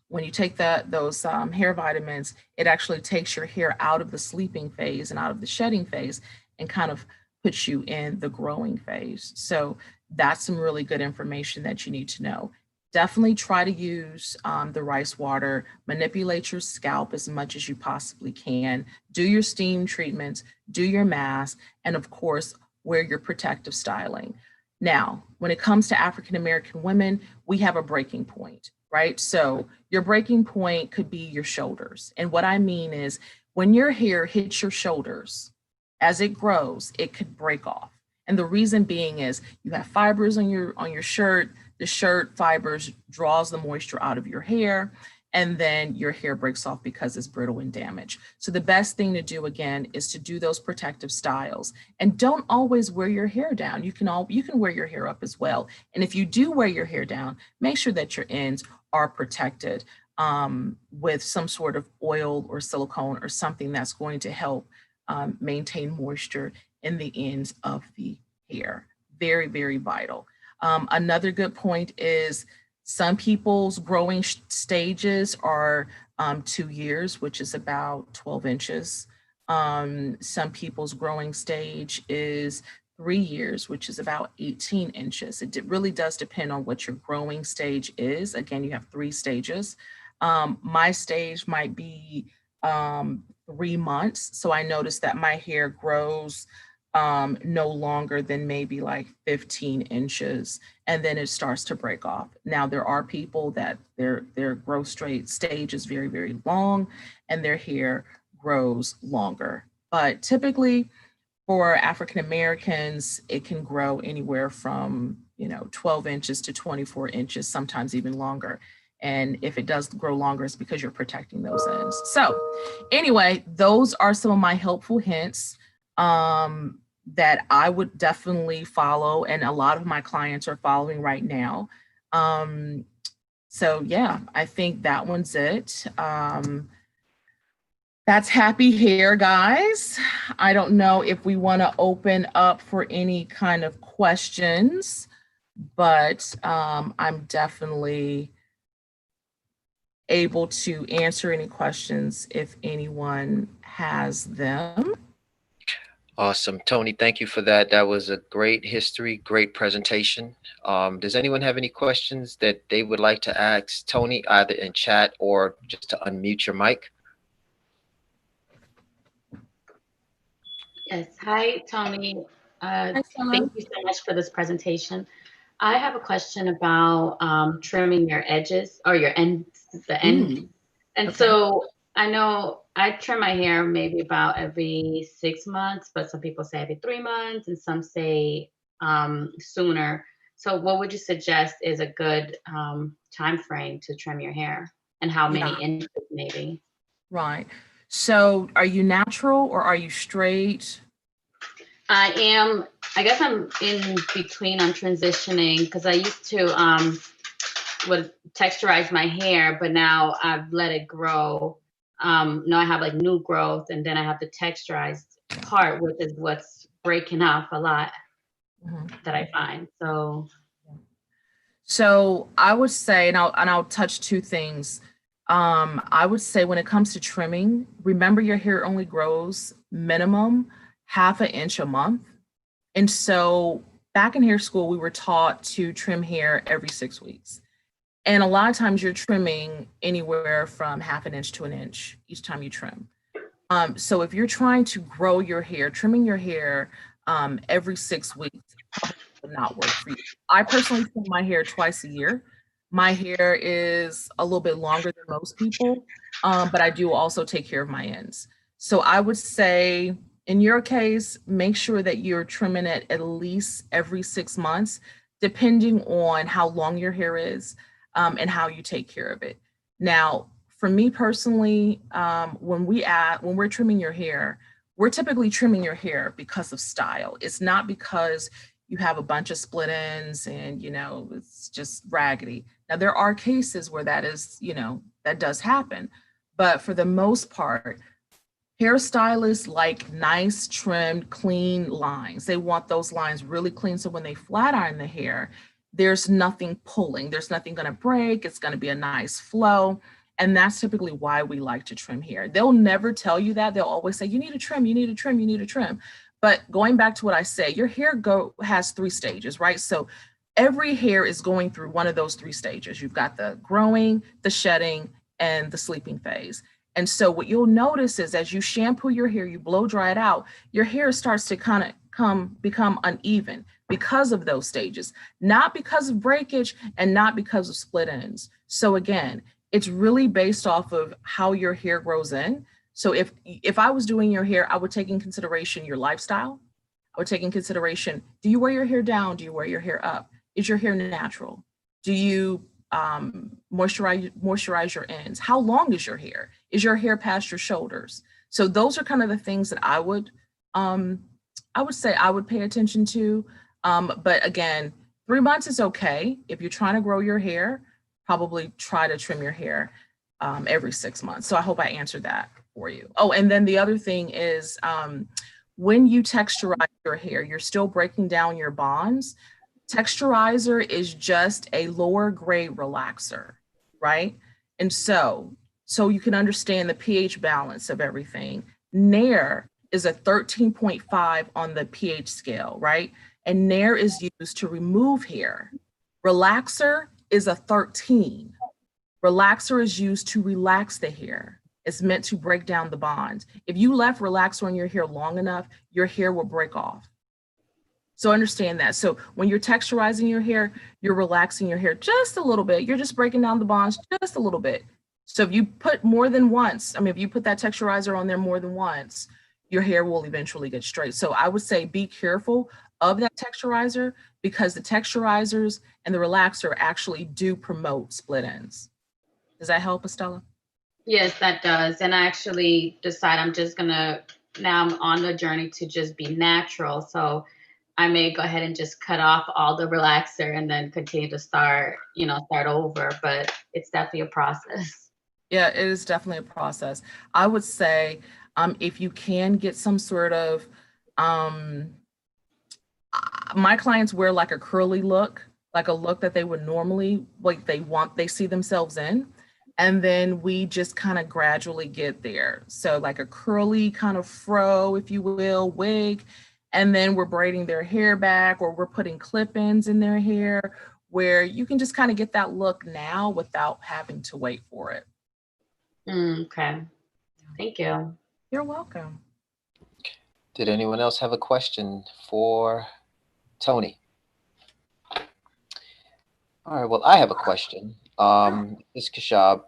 when you take those hair vitamins, it actually takes your hair out of the sleeping phase and out of the shedding phase and kind of puts you in the growing phase. So that's some really good information that you need to know. Definitely try to use the rice water, manipulate your scalp as much as you possibly can, do your steam treatments, do your mask, and of course, wear your protective styling. Now, when it comes to African-American women, we have a breaking point, right? So your breaking point could be your shoulders. And what I mean is when your hair hits your shoulders, as it grows, it could break off. And the reason being is you have fibers on your shirt, the shirt fibers draws the moisture out of your hair, and then your hair breaks off because it's brittle and damaged. So the best thing to do, again, is to do those protective styles. And don't always wear your hair down. You can wear your hair up as well. And if you do wear your hair down, make sure that your ends are protected with some sort of oil or silicone or something that's going to help maintain moisture in the ends of the hair. Very, very vital. Another good point is some people's growing stages are 2 years, which is about 12 inches. Some people's growing stage is 3 years, which is about 18 inches. Really does depend on what your growing stage is. Again, you have 3 stages. My stage might be 3 months. So I noticed that my hair grows no longer than maybe like 15 inches, and then it starts to break off. Now, there are people that their growth stage is very, very long and their hair grows longer. But typically for African Americans, it can grow anywhere from 12 inches to 24 inches, sometimes even longer. And if it does grow longer, it's because you're protecting those ends. So anyway, those are some of my helpful hints that I would definitely follow, and a lot of my clients are following right now. So yeah, I think that one's it. That's happy hair, guys. I don't know if we want to open up for any kind of questions, but I'm definitely able to answer any questions if anyone has them. Awesome. Tony, thank you for that. That was a great history, great presentation. Does anyone have any questions that they would like to ask Tony, either in chat or just to unmute your mic? Yes. Hi, Tony. Thank Thank you so much for this presentation. I have a question about trimming your edges or your ends, the end. And okay. so I know I trim my hair maybe about every 6 months, but some people say every 3 months and some say sooner. So what would you suggest is a good time frame to trim your hair, and how many inches maybe? Right. So are you natural or are you straight? I am, I guess I'm in between. I'm transitioning because I used to would texturize my hair, but now I've let it grow. Now I have like new growth, and then I have the texturized part, which is what's breaking off a lot that I find. So I would say, and I'll touch two things. I would say when it comes to trimming, remember your hair only grows minimum 1/2 inch a month. And so back in hair school, we were taught to trim hair every 6 weeks. And a lot of times you're trimming anywhere from 1/2 inch to 1 inch each time you trim. So if you're trying to grow your hair, trimming your hair every 6 weeks probably would not work for you. I personally trim my hair twice a year. My hair is a little bit longer than most people, but I do also take care of my ends. So I would say in your case, make sure that you're trimming it at least every 6 months, depending on how long your hair is and how you take care of it. Now, for me personally, when we're trimming your hair, we're typically trimming your hair because of style. It's not because you have a bunch of split ends and it's just raggedy. Now there are cases where that is, that does happen, but for the most part, hairstylists like nice, trimmed, clean lines. They want those lines really clean, so when they flat iron the hair, there's nothing pulling, there's nothing going to break, it's going to be a nice flow. And that's typically why we like to trim hair. They'll never tell you that. They'll always say, you need to trim, you need to trim, you need to trim. But going back to what I say, your hair has 3 stages, right? So every hair is going through one of those 3 stages. You've got the growing, the shedding, and the sleeping phase. And so what you'll notice is as you shampoo your hair, you blow dry it out, your hair starts to kind of become uneven because of those stages, not because of breakage and not because of split ends. So again, it's really based off of how your hair grows in. So if I was doing your hair, I would take in consideration your lifestyle. I would take in consideration, do you wear your hair down? Do you wear your hair up? Is your hair natural? Do you moisturize your ends? How long is your hair? Is your hair past your shoulders? So those are kind of the things that I would say I would pay attention to. But again, 3 months is okay. If you're trying to grow your hair, probably try to trim your hair every 6 months. So I hope I answered that for you. Oh, and then the other thing is when you texturize your hair, you're still breaking down your bonds. Texturizer is just a lower grade relaxer, right? And so you can understand the pH balance of everything. Nair is a 13.5 on the pH scale, right? And Nair is used to remove hair. Relaxer is a 13. Relaxer is used to relax the hair. It's meant to break down the bonds. If you left relaxer on your hair long enough, your hair will break off. So understand that. So when you're texturizing your hair, you're relaxing your hair just a little bit. You're just breaking down the bonds just a little bit. So if you put more than once, if you put that texturizer on there more than once, your hair will eventually get straight. So I would say be careful of that texturizer, because the texturizers and the relaxer actually do promote split ends. Does that help, Estella? Yes, that does. And I actually decide now I'm on the journey to just be natural. So I may go ahead and just cut off all the relaxer and then continue to start over. But it's definitely a process. Yeah, it is definitely a process. I would say if you can get some sort of, my clients wear like a curly look, like a look that they would normally, like they see themselves in. And then we just kind of gradually get there. So like a curly kind of fro, if you will, wig. And then we're braiding their hair back, or we're putting clip-ins in their hair, where you can just kind of get that look now without having to wait for it. Okay. Thank you. You're welcome. Did anyone else have a question for Tony? All right, well, I have a question. Ms. Kashab,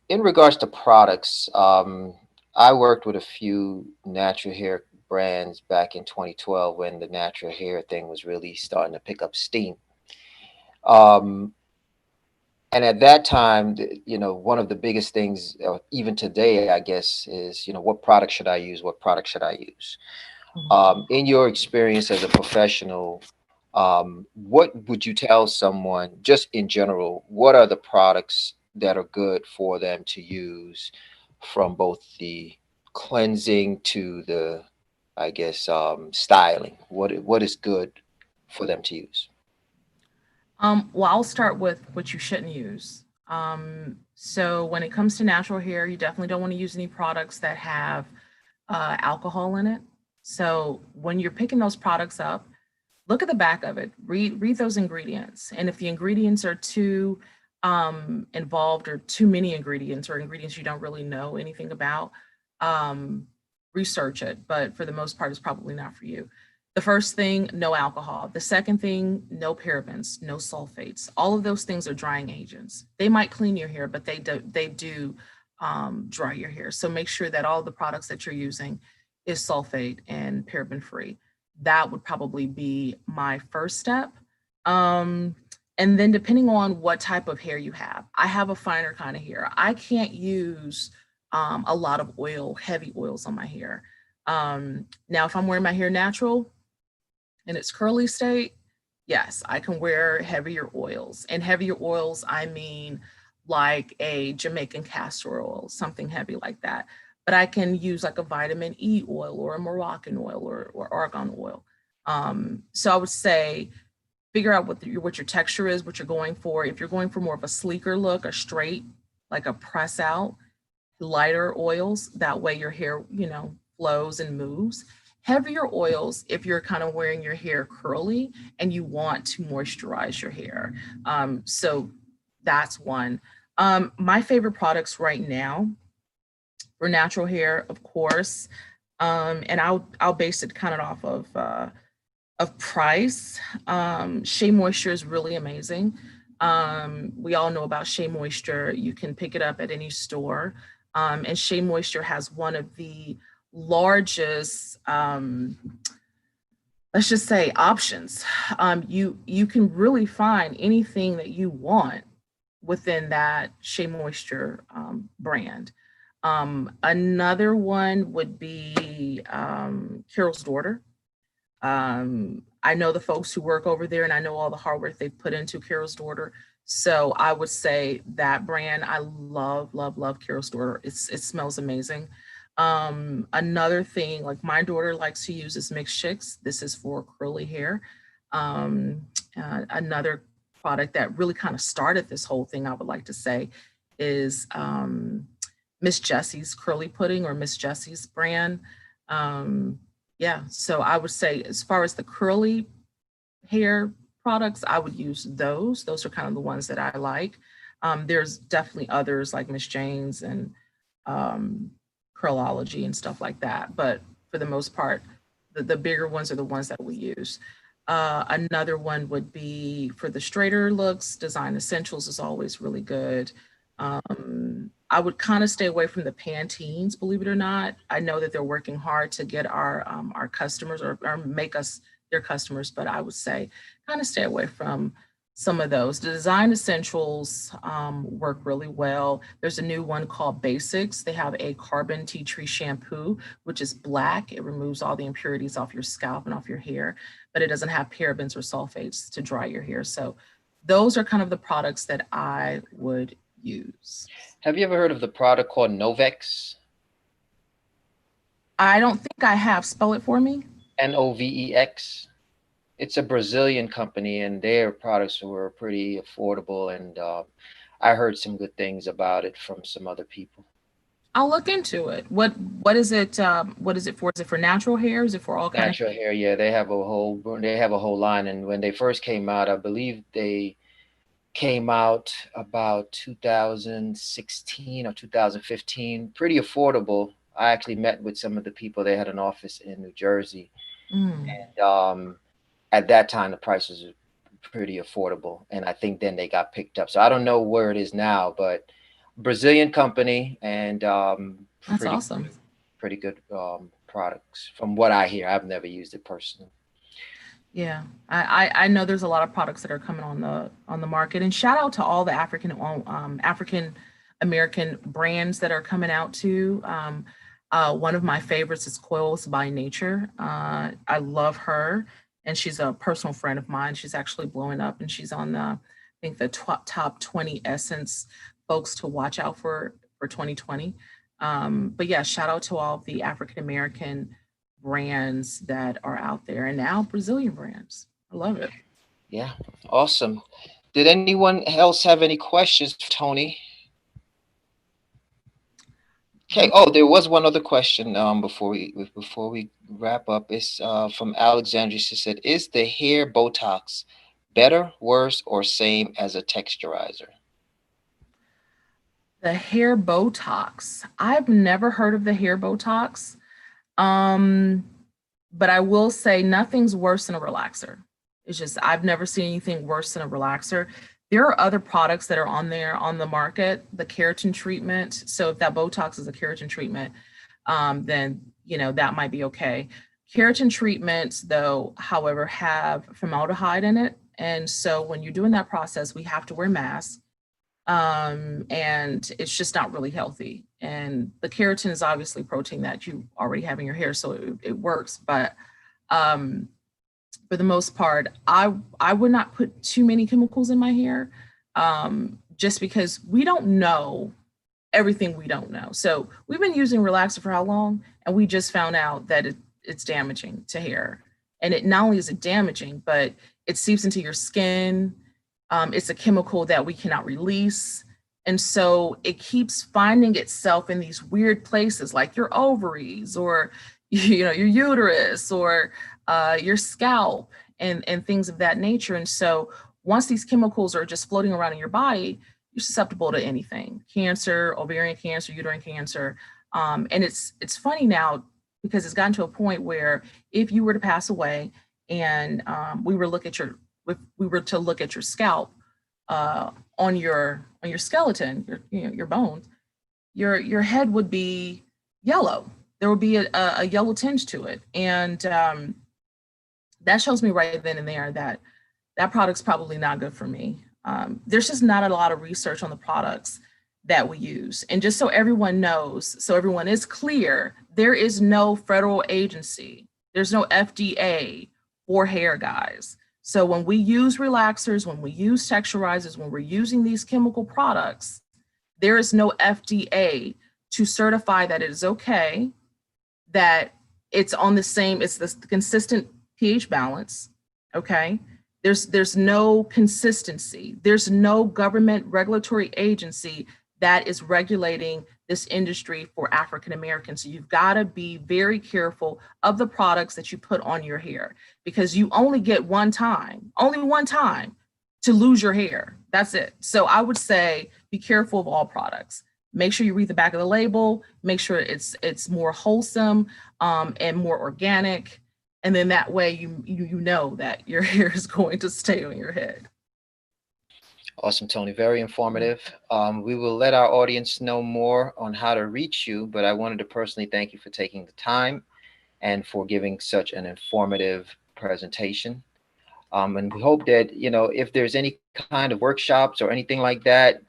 in regards to products, I worked with a few natural hair brands back in 2012 when the natural hair thing was really starting to pick up steam. And at that time, one of the biggest things, even today, I guess, is, what product should I use? What product should I use? In your experience as a professional, what would you tell someone, just in general, what are the products that are good for them to use, from both the cleansing to the, I guess, styling? What is good for them to use? Well, I'll start with what you shouldn't use. So when it comes to natural hair, you definitely don't want to use any products that have alcohol in it. So when you're picking those products up, look at the back of it, read those ingredients. And if the ingredients are too involved, or too many ingredients, or ingredients you don't really know anything about, research it. But for the most part, it's probably not for you. The first thing, no alcohol. The second thing, no parabens, no sulfates. All of those things are drying agents. They might clean your hair, but they do dry your hair. So make sure that all the products that you're using is sulfate and paraben free. That would probably be my first step. And then depending on what type of hair you have, I have a finer kind of hair. I can't use a lot of heavy oils on my hair. Now, if I'm wearing my hair natural and it's curly state, yes, I can wear heavier oils. And heavier oils, I mean like a Jamaican castor oil, something heavy like that. But I can use like a vitamin E oil, or a Moroccan oil, or argan oil. So I would say figure out what your texture is, what you're going for. If you're going for more of a sleeker look, a straight, like a press out, lighter oils, that way your hair, flows and moves. Heavier oils, if you're kind of wearing your hair curly and you want to moisturize your hair. So that's one. My favorite products right now for natural hair, of course, and I'll base it kind of off of price. Shea Moisture is really amazing. We all know about Shea Moisture. You can pick it up at any store. And Shea Moisture has one of the largest, let's just say, options. You can really find anything that you want within that Shea Moisture brand. Another one would be Carol's Daughter. I know the folks who work over there, and I know all the hard work they've put into Carol's Daughter. So I would say that brand, I love, love, love Carol's Daughter. It smells amazing. Another thing, like my daughter likes to use, is Mixed Chicks. This is for curly hair. Another product that really kind of started this whole thing, I would like to say, is Miss Jessie's Curly Pudding or Miss Jessie's brand. Yeah, so I would say as far as the curly hair products, I would use those. Those are kind of the ones that I like. There's definitely others like Miss Jane's and Curlology and stuff like that. But for the most part, the bigger ones are the ones that we use. Another one would be for the straighter looks, Design Essentials is always really good. I would kind of stay away from the Pantenes, believe it or not. I know that they're working hard to get our customers or make us their customers, but I would say kind of stay away from some of those. The Design Essentials work really well. There's a new one called Basics. They have a carbon tea tree shampoo, which is black. It removes all the impurities off your scalp and off your hair, but it doesn't have parabens or sulfates to dry your hair. So those are kind of the products that I would use. Have you ever heard of the product called Novex? I don't think I have. Spell it for me. Novex. It's a Brazilian company, and their products were pretty affordable. And I heard some good things about it from some other people. I'll look into it. What is it? What is it for? Is it for natural hair? Is it for all kinds of Natural hair, yeah. They have a whole line. And when they first came out, I believe they came out about 2016 or 2015. Pretty affordable. I actually met with some of the people. They had an office in New Jersey, and at that time the prices were pretty affordable, and I think then they got picked up. So I don't know where it is now, but Brazilian company, and That's awesome. Pretty good products from what I hear. I've never used it personally. Yeah, I know there's a lot of products that are coming on the market, and shout out to all the African American brands that are coming out too. One of my favorites is Coils by Nature. I love her, and she's a personal friend of mine. She's actually blowing up, and she's on I think the top 20 Essence folks to watch out for 2020. But yeah, shout out to all of the African American brands that are out there, and now Brazilian brands. I love it. Yeah, awesome. Did anyone else have any questions for Tony? Okay. Oh, there was one other question before we wrap up. It's from Alexandria. She said, "Is the hair Botox better, worse, or same as a texturizer?" The hair Botox. I've never heard of the hair Botox. But I will say nothing's worse than a relaxer. It's just, I've never seen anything worse than a relaxer. There are other products that are on there on the market, the keratin treatment. So if that Botox is a keratin treatment, then, that might be okay. Keratin treatments, though, however, have formaldehyde in it. And so when you're doing that process, we have to wear masks. And it's just not really healthy. And the keratin is obviously protein that you already have in your hair, so it works. But for the most part, I would not put too many chemicals in my hair, just because we don't know everything we don't know. So we've been using relaxer for how long? And we just found out that it's damaging to hair. And it not only is it damaging, but it seeps into your skin. It's a chemical that we cannot release. And so it keeps finding itself in these weird places like your ovaries or, your uterus or your scalp and things of that nature. And so once these chemicals are just floating around in your body, you're susceptible to anything: cancer, ovarian cancer, uterine cancer. And it's funny now because it's gotten to a point where if you were to pass away and we were to look at your scalp, on your skeleton, your bones, your head would be yellow. There would be a yellow tinge to it, and that shows me right then and there that product's probably not good for me. There's just not a lot of research on the products that we use, and just so everyone knows, so everyone is clear, there is no federal agency, there's no FDA for hair, guys. So when we use relaxers, when we use texturizers, when we're using these chemical products, there is no FDA to certify that it is okay, that it's on it's the consistent pH balance, okay? There's no consistency. There's no government regulatory agency that is regulating this industry for African Americans. So you've got to be very careful of the products that you put on your hair, because you only get only one time to lose your hair. That's it. So I would say be careful of all products. Make sure you read the back of the label, make sure it's more wholesome and more organic. And then that way you know that your hair is going to stay on your head. Awesome, Tony. Very informative. We will let our audience know more on how to reach you, but I wanted to personally thank you for taking the time and for giving such an informative presentation. And we hope that, if there's any kind of workshops or anything like that,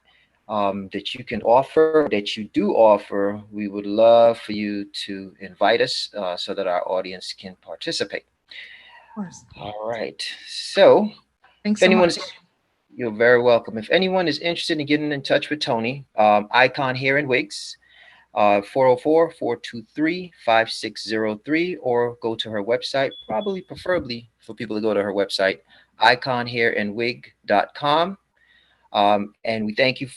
that you can offer, that you do offer, we would love for you to invite us so that our audience can participate. Of course. All right. So Thanks if so much. you're very welcome. If anyone is interested in getting in touch with Tony, Icon Hair and Wigs, 404-423-5603, or go to her website, preferably for people to go to her website, iconhairandwig.com. And we thank you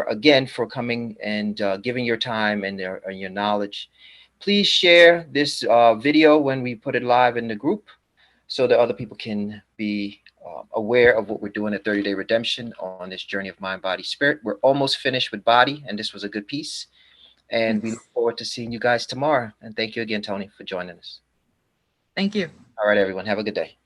again for coming and giving your time and your knowledge. Please share this video when we put it live in the group so that other people can be aware of what we're doing at 30 Day Redemption on this journey of mind, body, spirit. We're almost finished with body, and this was a good piece. And we look forward to seeing you guys tomorrow. And thank you again, Tony, for joining us. Thank you. All right, everyone. Have a good day.